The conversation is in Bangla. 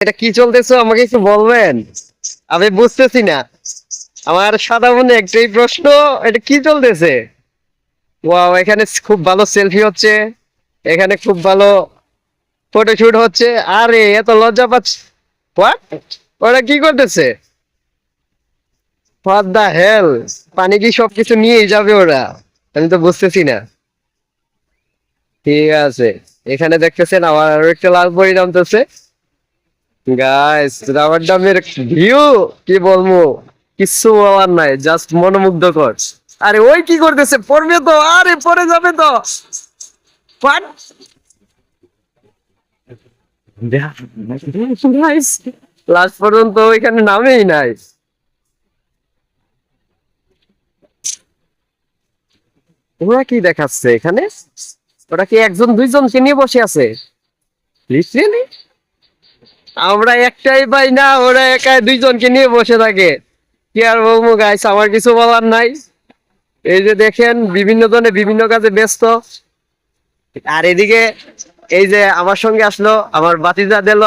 এটা কি চলতেছে আমাকে একটু বলবেন? আমি বুঝতেছি না। আমার সাদা মনে একটাই প্রশ্ন, এটা কি চলতেছে? ওয়াও, এখানে খুব ভালো সেলফি হচ্ছে, এখানে খুব ভালো ফটোশুট হচ্ছে। আরে এত লজ্জা পাচ্ছে। হোয়াট? ওরা কি করতেছে? হোয়াট দা হেল? পানি কি সবকিছু নিয়েই যাবে ওরা? আমি তো বুঝতেছি না। ঠিক আছে, এখানে দেখতেছেন আমার আরো একটা লাল পরি নামতেছে। গাইস, রাবার ড্যামের ভিউ কি বলবো, কিচ্ছু বলার নাই, জাস্ট মনোমুগ্ধকর। আরে ওই কি করতেছে? পড়বে তো, আরে পড়ে যাবে তো। What? গাইস, লাস্ট পর্যন্ত ওইখানে নামেই নাই। ওরা কি দেখাচ্ছে এখানে? ওরা কি একজন দুইজনকে নিয়ে বসে আছে? লিটারেলি আমরা একটাই পাই না, ওরা একা দুইজনকে নিয়ে বসে থাকে। কি আর বলবো গাইস, আমার কিছু বলার নাই। এই যে দেখেন, বিভিন্ন জনে বিভিন্ন কাজে ব্যস্ত। আর এদিকে এই যে আমার সঙ্গে আসলো আমার বাতিজা দিল।